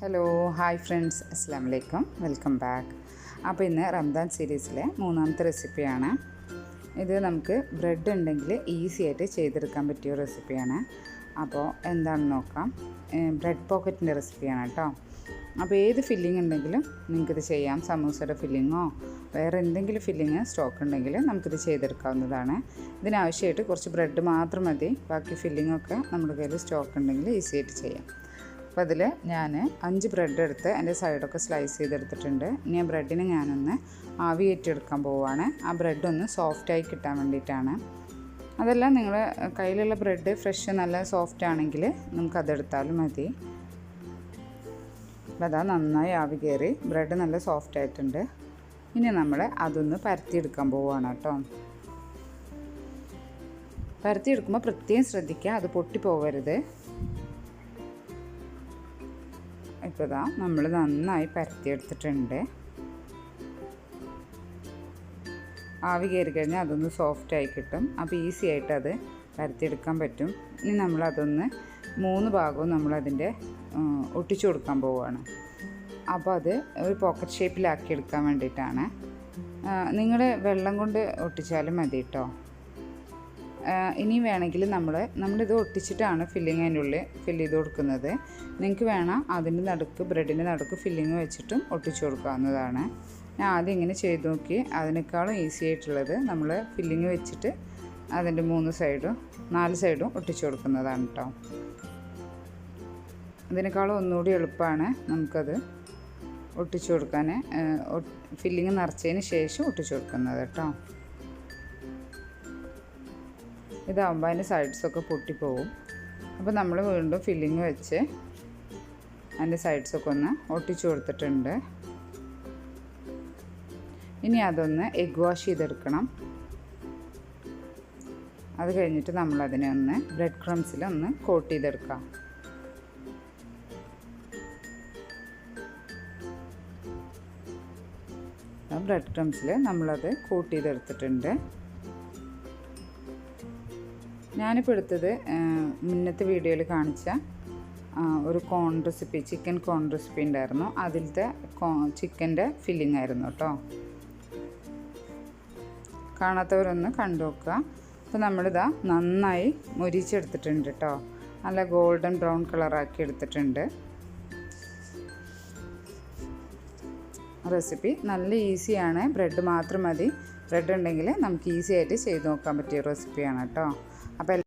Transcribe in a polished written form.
Hello hi friends, അസ്സാം വലൈക്കും, welcome back. അപ്പോൾ ഇന്ന് റമദാൻ സീരീസിലെ മൂന്നാമത്തെ റെസിപ്പിയാണ്. ഇത് നമുക്ക് ബ്രെഡ് ഉണ്ടെങ്കിൽ ഈസി ആയിട്ട് ചെയ്തെടുക്കാൻ പറ്റിയ റെസിപ്പിയാണ്. അപ്പോൾ എന്താണെന്ന് നോക്കാം. ബ്രെഡ് പോക്കറ്റിൻ്റെ റെസിപ്പിയാണ് കേട്ടോ. അപ്പോൾ ഏത് ഫില്ലിംഗ് ഉണ്ടെങ്കിലും നിങ്ങൾക്കിത് ചെയ്യാം. സമൂസയുടെ ഫില്ലിങ്ങോ വേറെ എന്തെങ്കിലും ഫില്ലിങ് സ്റ്റോക്ക് ഉണ്ടെങ്കിൽ നമുക്കിത് ചെയ്തെടുക്കാവുന്നതാണ്. ഇതിനാവശ്യമായിട്ട് കുറച്ച് ബ്രെഡ് മാത്രം മതി. ബാക്കി ഫില്ലിങ്ങൊക്കെ നമ്മുടെ കയ്യിൽ സ്റ്റോക്ക് ഉണ്ടെങ്കിൽ ഈസി ആയിട്ട് ചെയ്യാം. അപ്പോൾ അതിൽ ഞാൻ 5 ബ്രെഡ് എടുത്ത് അതിൻ്റെ സൈഡൊക്കെ സ്ലൈസ് ചെയ്തെടുത്തിട്ടുണ്ട്. ഇനി ആ ബ്രെഡിന് ഞാനൊന്ന് ആവി കയറ്റിയെടുക്കാൻ പോവുകയാണ്. ആ ബ്രെഡൊന്ന് സോഫ്റ്റായി കിട്ടാൻ വേണ്ടിയിട്ടാണ്. അതെല്ലാം നിങ്ങളുടെ കയ്യിലുള്ള ബ്രെഡ് ഫ്രഷ് നല്ല സോഫ്റ്റ് ആണെങ്കിൽ നമുക്കതെടുത്താലും മതി. അപ്പോൾ അതാ നന്നായി ആവി കയറി ബ്രെഡ് നല്ല സോഫ്റ്റ് ആയിട്ടുണ്ട്. ഇനി നമ്മൾ അതൊന്ന് പരത്തിയെടുക്കാൻ പോവുകയാണ് കേട്ടോ. പരത്തിയെടുക്കുമ്പോൾ പ്രത്യേകം ശ്രദ്ധിക്കുക, അത് പൊട്ടിപ്പോകരുത്. ഇപ്പോൾ ഇതാ നമ്മൾ നന്നായി പരത്തിയെടുത്തിട്ടുണ്ട്. ആവി കയറി കഴിഞ്ഞാൽ അതൊന്ന് സോഫ്റ്റായി കിട്ടും. അപ്പോൾ ഈസി ആയിട്ട് അത് പരത്തിയെടുക്കാൻ പറ്റും. ഇനി നമ്മളതൊന്ന് 3 ഭാഗവും നമ്മളതിൻ്റെ ഒട്ടിച്ചു കൊടുക്കാൻ പോവുകയാണ്. അപ്പോൾ അത് ഒരു പോക്കറ്റ് ഷേപ്പിലാക്കി എടുക്കാൻ വേണ്ടിയിട്ടാണ്. നിങ്ങൾ വെള്ളം കൊണ്ട് ഒട്ടിച്ചാലും മതി കേട്ടോ. ഇനി വേണമെങ്കിൽ നമ്മളിത് ഒട്ടിച്ചിട്ടാണ് ഫില്ലിങ് അതിൻ്റെ ഉള്ളിൽ ഫില്ല് ചെയ്ത് കൊടുക്കുന്നത്. നിങ്ങൾക്ക് വേണം അതിൻ്റെ നടുക്ക് ബ്രെഡിൻ്റെ നടുക്ക് ഫില്ലിങ് വെച്ചിട്ടും ഒട്ടിച്ചു കൊടുക്കാവുന്നതാണ്. ഞാൻ ആദ്യം ഇങ്ങനെ ചെയ്ത് നോക്കി. അതിനേക്കാളും ഈസി ആയിട്ടുള്ളത് നമ്മൾ ഫില്ലിങ് വെച്ചിട്ട് അതിൻ്റെ 4 സൈഡും ഒട്ടിച്ചു കൊടുക്കുന്നതാണ് കേട്ടോ. ഇതിനേക്കാളും ഒന്നുകൂടി എളുപ്പമാണ് നമുക്കത് ഒട്ടിച്ചു കൊടുക്കാൻ, ഫില്ലിങ് നിറച്ചതിന് ശേഷം ഒട്ടിച്ചു കൊടുക്കുന്നത് കേട്ടോ. ഇതാകുമ്പോൾ അതിൻ്റെ സൈഡ്സൊക്കെ പൊട്ടിപ്പോവും. അപ്പോൾ നമ്മൾ വീണ്ടും ഫില്ലിങ് വെച്ച് അതിൻ്റെ സൈഡ്സൊക്കെ ഒന്ന് ഒട്ടിച്ചു കൊടുത്തിട്ടുണ്ട്. ഇനി അതൊന്ന് എഗ് വാഷ് ചെയ്തെടുക്കണം. അത് കഴിഞ്ഞിട്ട് നമ്മളതിനെ ഒന്ന് ബ്രെഡ് ക്രംസിൽ ഒന്ന് കോട്ട് ചെയ്തെടുക്കാം. ബ്രെഡ് ക്രംസിൽ നമ്മളത് കോട്ട് ചെയ്തെടുത്തിട്ടുണ്ട്. ഞാനിപ്പോൾ എടുത്തത് മുന്നത്തെ വീഡിയോയിൽ കാണിച്ച ഒരു ചിക്കൻ കോൺ റെസിപ്പി ഉണ്ടായിരുന്നു. അതിലത്തെ ചിക്കൻ്റെ ഫില്ലിംഗ് ആയിരുന്നു കേട്ടോ. കാണാത്തവരൊന്ന് കണ്ടു നോക്കുക. അപ്പോൾ നമ്മളിതാ നന്നായി മൊരിച്ചെടുത്തിട്ടുണ്ട് കേട്ടോ. നല്ല ഗോൾഡൻ ബ്രൗൺ കളറാക്കി എടുത്തിട്ടുണ്ട്. റെസിപ്പി നല്ല ഈസിയാണ്. ബ്രെഡ് മാത്രം മതി. ബ്രെഡ് ഉണ്ടെങ്കിൽ നമുക്ക് ഈസി ആയിട്ട് ചെയ്ത് നോക്കാൻ പറ്റിയ റെസിപ്പിയാണ് കേട്ടോ. അപ്പോൾ